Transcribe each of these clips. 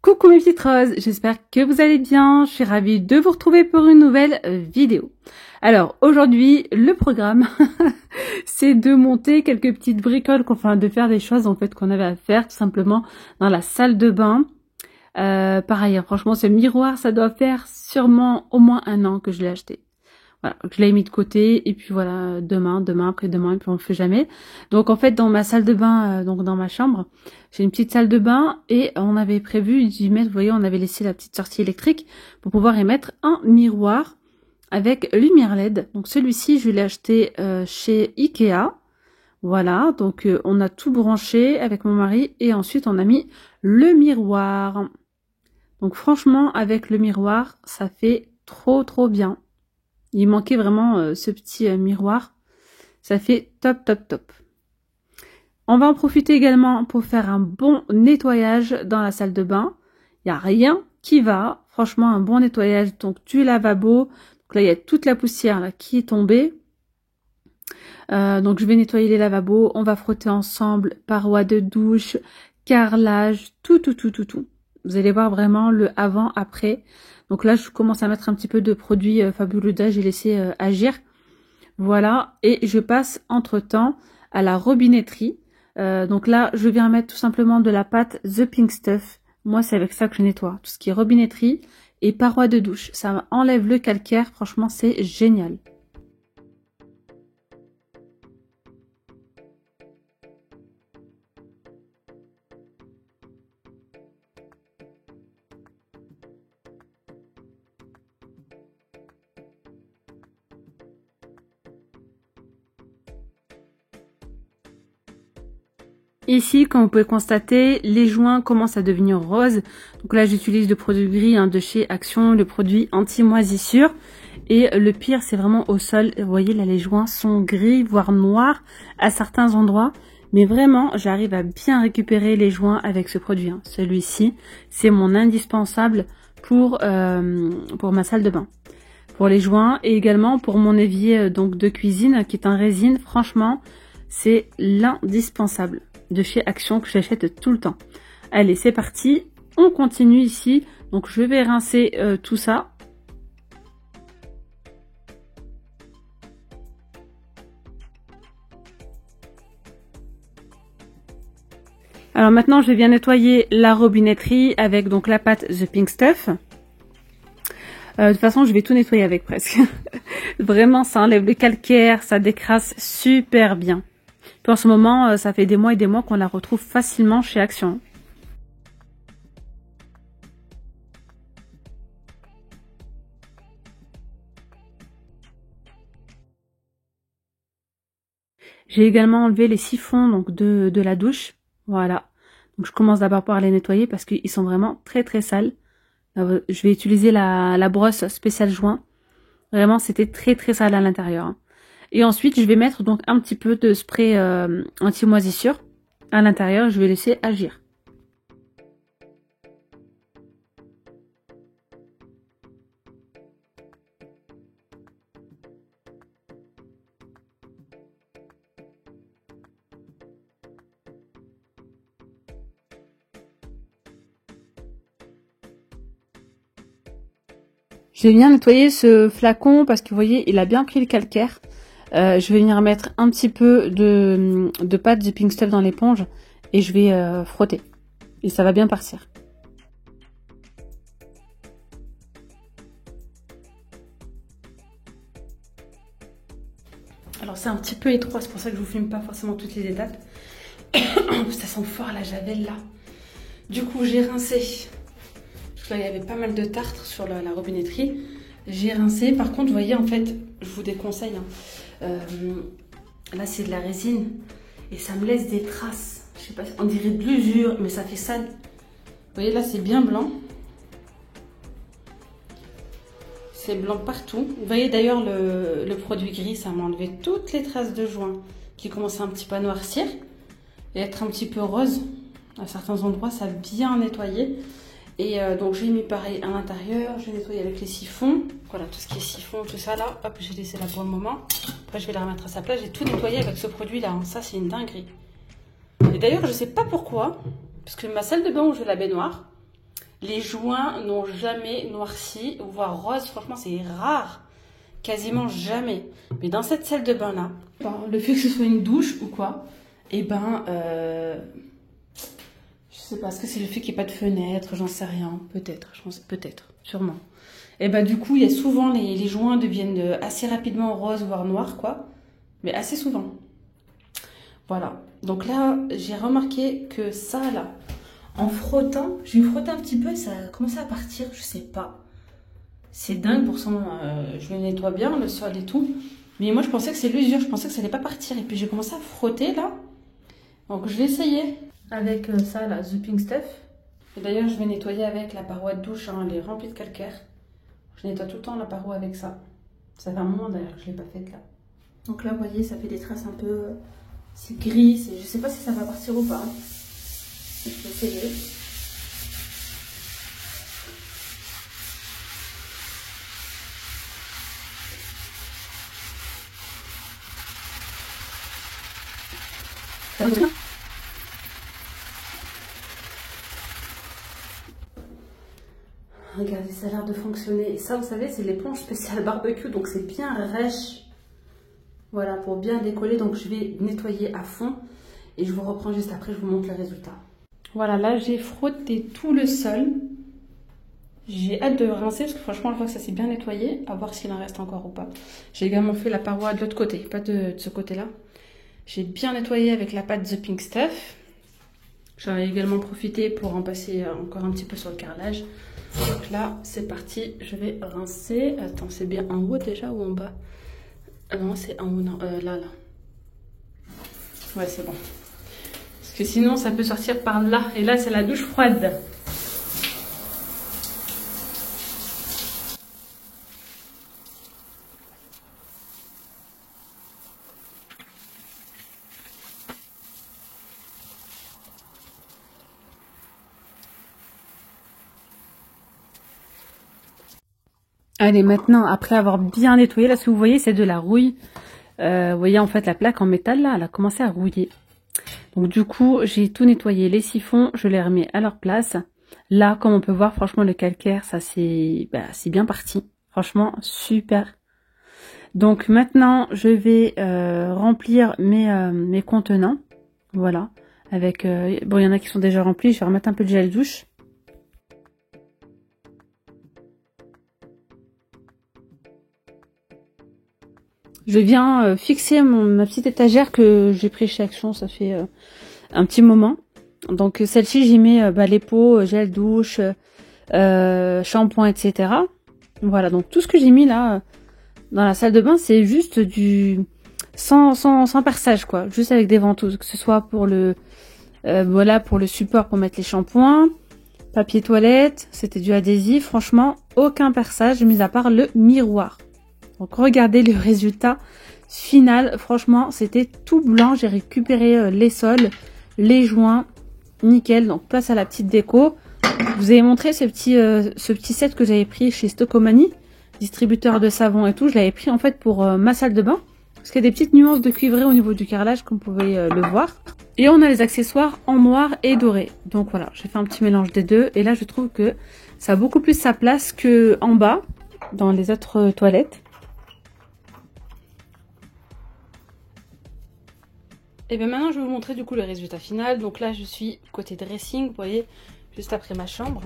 Coucou mes petites roses, j'espère que vous allez bien, je suis ravie de vous retrouver pour une nouvelle vidéo. Alors aujourd'hui, le programme, c'est de monter quelques petites bricoles, enfin de faire des choses en fait qu'on avait à faire tout simplement dans la salle de bain. Pareil, franchement ce miroir, ça doit faire sûrement au moins 1 an que je l'ai acheté. Voilà, je l'ai mis de côté et puis voilà, demain, après-demain, et puis on le fait jamais. Donc en fait, dans ma salle de bain, donc dans ma chambre, j'ai une petite salle de bain et on avait prévu d'y mettre, vous voyez, on avait laissé la petite sortie électrique pour pouvoir y mettre un miroir avec lumière LED. Donc celui-ci, je l'ai acheté chez Ikea. Voilà, donc on a tout branché avec mon mari et ensuite on a mis le miroir. Donc franchement, avec le miroir, ça fait trop bien. Il manquait vraiment ce petit miroir. Ça fait top. On va en profiter également pour faire un bon nettoyage dans la salle de bain. Il n'y a rien qui va. Franchement, un bon nettoyage donc du lavabo. Donc là, il y a toute la poussière là, qui est tombée. Donc je vais nettoyer les lavabos. On va frotter ensemble parois de douche, carrelage, tout. Vous allez voir vraiment le avant-après. Donc là, je commence à mettre un petit peu de produit Fabulosa, j'ai laissé agir. Voilà, et je passe entre-temps à la robinetterie. Donc là, je viens mettre tout simplement de la pâte The Pink Stuff. Moi, c'est avec ça que je nettoie. Tout ce qui est robinetterie et parois de douche. Ça enlève le calcaire, franchement, c'est génial. Ici, comme vous pouvez constater, les joints commencent à devenir roses. Donc là, j'utilise le produit gris de chez Action, le produit anti-moisissure. Et le pire, c'est vraiment au sol. Vous voyez, là, les joints sont gris, voire noirs à certains endroits. Mais vraiment, j'arrive à bien récupérer les joints avec ce produit. Celui-ci, c'est mon indispensable pour ma salle de bain. Pour les joints et également pour mon évier donc de cuisine qui est en résine. Franchement, c'est l'indispensable de chez Action que j'achète tout le temps. Allez, c'est parti. On continue ici. Donc, je vais rincer tout ça. Alors maintenant, je vais bien nettoyer la robinetterie avec donc la pâte The Pink Stuff. De toute façon, je vais tout nettoyer avec presque. Vraiment, ça enlève le calcaire, ça décrasse super bien. Puis en ce moment, ça fait des mois et des mois qu'on la retrouve facilement chez Action. J'ai également enlevé les siphons donc de la douche. Voilà. Donc je commence d'abord par les nettoyer parce qu'ils sont vraiment très sales. Je vais utiliser la brosse spéciale joint. Vraiment, c'était très sale à l'intérieur. Et ensuite, je vais mettre donc un petit peu de spray anti-moisissure à l'intérieur. Je vais laisser agir. Je vais bien nettoyer ce flacon parce que vous voyez, il a bien pris le calcaire. Je vais venir mettre un petit peu de pâte de Pink Stuff dans l'éponge et je vais frotter. Et ça va bien partir. Alors c'est un petit peu étroit, c'est pour ça que je vous filme pas forcément toutes les étapes. Ça sent fort la javel là. Du coup j'ai rincé. Là, il y avait pas mal de tartre sur la robinetterie. J'ai rincé. Par contre, vous voyez, en fait, je vous déconseille. Là, c'est de la résine. Et ça me laisse des traces. Je sais pas, on dirait de l'usure, mais ça fait sale. Vous voyez, là, c'est bien blanc. C'est blanc partout. Vous voyez, d'ailleurs, le produit gris, ça m'a enlevé toutes les traces de joint qui commençaient un petit peu à noircir et être un petit peu rose. À certains endroits, ça a bien nettoyé. Et donc j'ai mis pareil à l'intérieur, je vais nettoyer avec les siphons. Voilà, tout ce qui est siphon, tout ça là, hop, j'ai laissé là pour le moment. Après je vais la remettre à sa place, j'ai tout nettoyé avec ce produit là, ça c'est une dinguerie. Et d'ailleurs je sais pas pourquoi, parce que ma salle de bain où j'ai la baignoire, Les joints n'ont jamais noirci, voire rose. Franchement, c'est rare. Quasiment jamais. Mais dans cette salle de bain là, le fait que ce soit une douche ou quoi, et je sais pas, est-ce que c'est le fait qu'il n'y ait pas de fenêtre, j'en sais rien, peut-être, peut-être, sûrement. Et du coup, il y a souvent les joints deviennent assez rapidement rose voire noir quoi, mais assez souvent. Voilà. Donc là, j'ai remarqué que ça là, en frottant, j'ai frotté un petit peu et ça a commencé à partir, je sais pas. C'est dingue, pourtant je le nettoie bien, le sol et tout. Mais moi je pensais que c'est l'usure, je pensais que ça allait pas partir. Et puis j'ai commencé à frotter là. Donc je vais essayer avec ça là, The Pink Stuff. Et d'ailleurs je vais nettoyer avec la paroi de douche, hein, elle est remplie de calcaire. Je nettoie tout le temps la paroi avec ça. Ça fait un moment d'ailleurs que je l'ai pas faite là. Donc là vous voyez ça fait des traces un peu... c'est gris, je sais pas si ça va partir ou pas. Hein. Je vais essayer. Regardez, ça a l'air de fonctionner. Et ça, vous savez, c'est l'éponge spéciale barbecue, donc c'est bien rêche. Voilà, pour bien décoller. Donc je vais nettoyer à fond et je vous reprends juste après, je vous montre le résultat. Voilà, là j'ai frotté tout le sol. J'ai hâte de rincer parce que franchement, une fois que ça s'est bien nettoyé, à voir s'il en reste encore ou pas. J'ai également fait la paroi de l'autre côté, pas de ce côté-là. J'ai bien nettoyé avec la pâte The Pink Stuff. J'en ai également profité pour en passer encore un petit peu sur le carrelage. Donc là, c'est parti, je vais rincer. Attends, c'est bien en haut déjà ou en bas? Non, c'est en haut, non, là. Ouais, c'est bon. Parce que sinon, ça peut sortir par là. Et là, c'est la douche froide. Allez, maintenant, après avoir bien nettoyé, là, ce que vous voyez, c'est de la rouille. Vous voyez, en fait, la plaque en métal, là, elle a commencé à rouiller. Donc, du coup, j'ai tout nettoyé. Les siphons, je les remets à leur place. Là, comme on peut voir, franchement, le calcaire, ça, c'est bien parti. Franchement, super. Donc, maintenant, je vais remplir mes contenants. Voilà. Avec, bon, il y en a qui sont déjà remplis. Je vais remettre un peu de gel douche. Je viens fixer ma petite étagère que j'ai pris chez Action, ça fait un petit moment. Donc celle-ci, j'y mets les pots, gel douche, shampoing, etc. Voilà, donc tout ce que j'ai mis là dans la salle de bain, c'est juste du sans perçage quoi, juste avec des ventouses, que ce soit pour le pour le support pour mettre les shampoings, papier toilette, c'était du adhésif, franchement aucun perçage mis à part le miroir. Donc regardez le résultat final, franchement c'était tout blanc, j'ai récupéré les sols, les joints, nickel, donc place à la petite déco. Je vous ai montré ce petit set que j'avais pris chez Stocomanie, distributeur de savon et tout, je l'avais pris en fait pour ma salle de bain, parce qu'il y a des petites nuances de cuivré au niveau du carrelage comme vous pouvez le voir. Et on a les accessoires en noir et doré, donc voilà, j'ai fait un petit mélange des deux, et là je trouve que ça a beaucoup plus sa place que en bas, dans les autres toilettes. Et bien maintenant je vais vous montrer du coup le résultat final. Donc là je suis côté dressing, vous voyez, juste après ma chambre.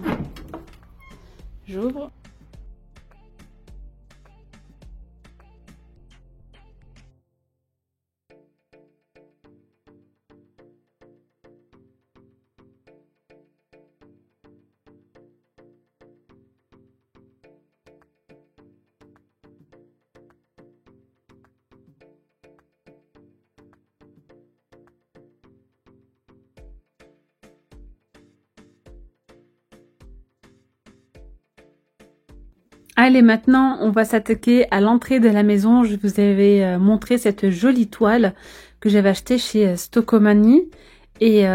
J'ouvre. Allez, maintenant, on va s'attaquer à l'entrée de la maison. Je vous avais montré cette jolie toile que j'avais achetée chez Stocomanie. Et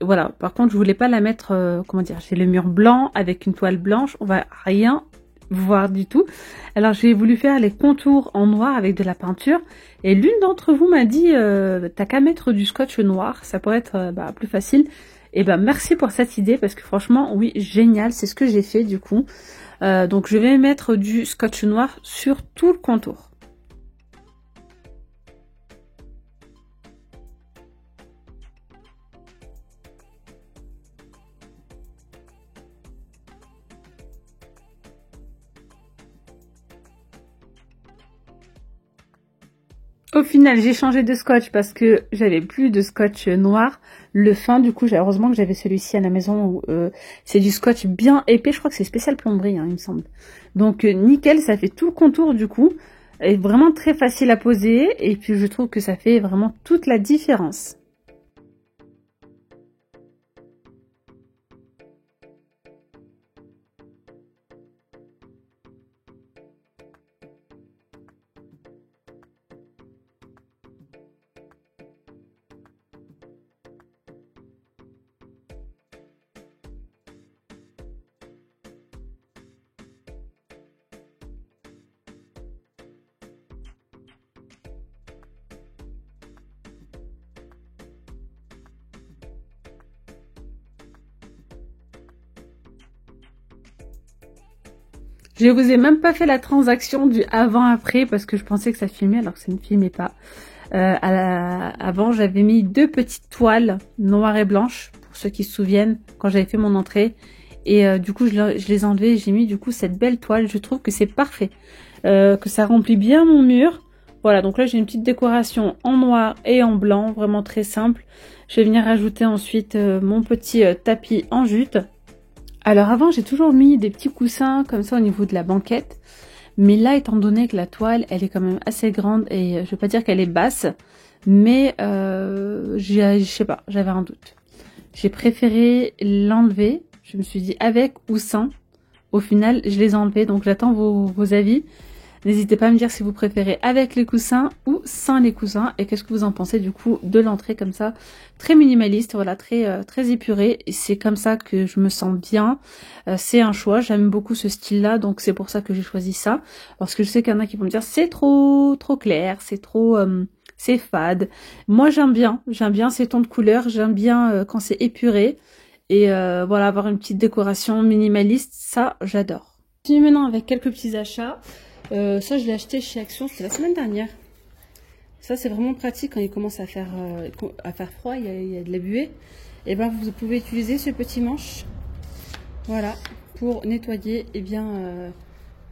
voilà, par contre, je voulais pas la mettre, comment dire, chez le mur blanc avec une toile blanche. On va rien voir du tout. Alors, j'ai voulu faire les contours en noir avec de la peinture. Et l'une d'entre vous m'a dit, t'as qu'à mettre du scotch noir, ça pourrait être plus facile. Et ben merci pour cette idée parce que franchement, oui, génial, c'est ce que j'ai fait du coup. Donc je vais mettre du scotch noir sur tout le contour. Au final, j'ai changé de scotch parce que j'avais plus de scotch noir. Le fin, du coup, heureusement que j'avais celui-ci à la maison où c'est du scotch bien épais. Je crois que c'est spécial plomberie, hein, il me semble. Donc, nickel, ça fait tout le contour, du coup. Et vraiment très facile à poser. Et puis, je trouve que ça fait vraiment toute la différence. Je vous ai même pas fait la transaction du avant-après parce que je pensais que ça filmait alors que ça ne filmait pas. Avant, j'avais mis 2 petites toiles noires et blanches, pour ceux qui se souviennent, quand j'avais fait mon entrée. Et du coup, je les ai enlevées et j'ai mis du coup cette belle toile. Je trouve que c'est parfait, que ça remplit bien mon mur. Voilà, donc là, j'ai une petite décoration en noir et en blanc, vraiment très simple. Je vais venir ajouter ensuite mon petit tapis en jute. Alors avant, j'ai toujours mis des petits coussins comme ça au niveau de la banquette. Mais là, étant donné que la toile, elle est quand même assez grande et je vais pas dire qu'elle est basse, mais je sais pas, j'avais un doute. J'ai préféré l'enlever. Je me suis dit avec ou sans. Au final, je les ai enlevés, donc j'attends vos avis. N'hésitez pas à me dire si vous préférez avec les coussins ou sans les coussins. Et qu'est-ce que vous en pensez du coup de l'entrée comme ça. Très minimaliste, voilà, très épuré. Et c'est comme ça que je me sens bien. C'est un choix, j'aime beaucoup ce style-là. Donc c'est pour ça que j'ai choisi ça. Parce que je sais qu'il y en a qui vont me dire c'est trop clair, c'est trop... c'est fade. Moi j'aime bien ces tons de couleurs. J'aime bien quand c'est épuré. Et voilà, avoir une petite décoration minimaliste, ça j'adore. Je continue maintenant avec quelques petits achats. Ça, je l'ai acheté chez Action, c'était la semaine dernière. Ça, c'est vraiment pratique quand il commence à faire froid, il y a de la buée. Et ben, vous pouvez utiliser ce petit manche, voilà, pour nettoyer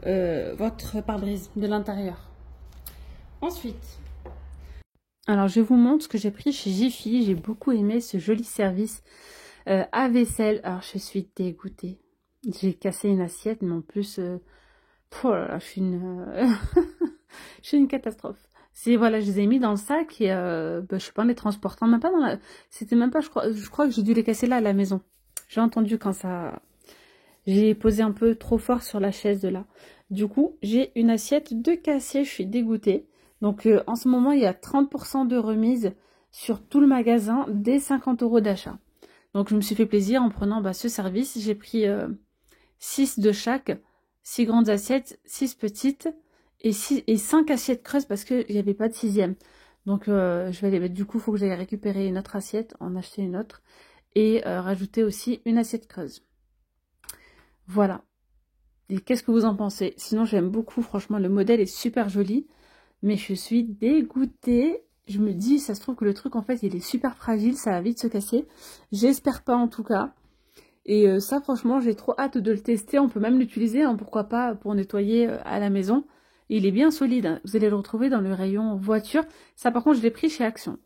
votre pare-brise de l'intérieur. Ensuite, alors je vous montre ce que j'ai pris chez Jiffy. J'ai beaucoup aimé ce joli service à vaisselle. Alors, je suis dégoûtée. J'ai cassé une assiette, mais en plus... oh là là, je suis une catastrophe. Voilà, je les ai mis dans le sac et je sais pas, en les transportant, même pas dans la... C'était même pas, je crois que j'ai dû les casser là à la maison. J'ai entendu quand ça... J'ai posé un peu trop fort sur la chaise de là. Du coup, j'ai une assiette de cassée, je suis dégoûtée. Donc en ce moment, il y a 30% de remise sur tout le magasin dès 50 € d'achat. Donc je me suis fait plaisir en prenant ce service. J'ai pris 6 de chaque. 6 grandes assiettes, 6 petites et 5 assiettes creuses parce qu'il n'y avait pas de 6e. Donc je vais aller mettre, du coup, il faut que j'aille récupérer une autre assiette, en acheter une autre et rajouter aussi une assiette creuse. Voilà. Et qu'est-ce que vous en pensez? Sinon, j'aime beaucoup, franchement, le modèle est super joli, mais je suis dégoûtée. Je me dis, ça se trouve que le truc, en fait, il est super fragile, ça va vite se casser. J'espère pas, en tout cas. Et ça, franchement, j'ai trop hâte de le tester. On peut même l'utiliser, hein, pourquoi pas, pour nettoyer à la maison. Il est bien solide, hein. Vous allez le retrouver dans le rayon voiture. Ça, par contre, je l'ai pris chez Action.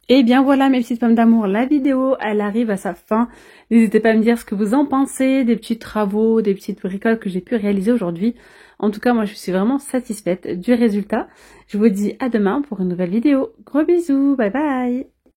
Et bien voilà, mes petites pommes d'amour, la vidéo, elle arrive à sa fin. N'hésitez pas à me dire ce que vous en pensez, des petits travaux, des petites bricoles que j'ai pu réaliser aujourd'hui. En tout cas, moi, je suis vraiment satisfaite du résultat. Je vous dis à demain pour une nouvelle vidéo. Gros bisous, bye bye!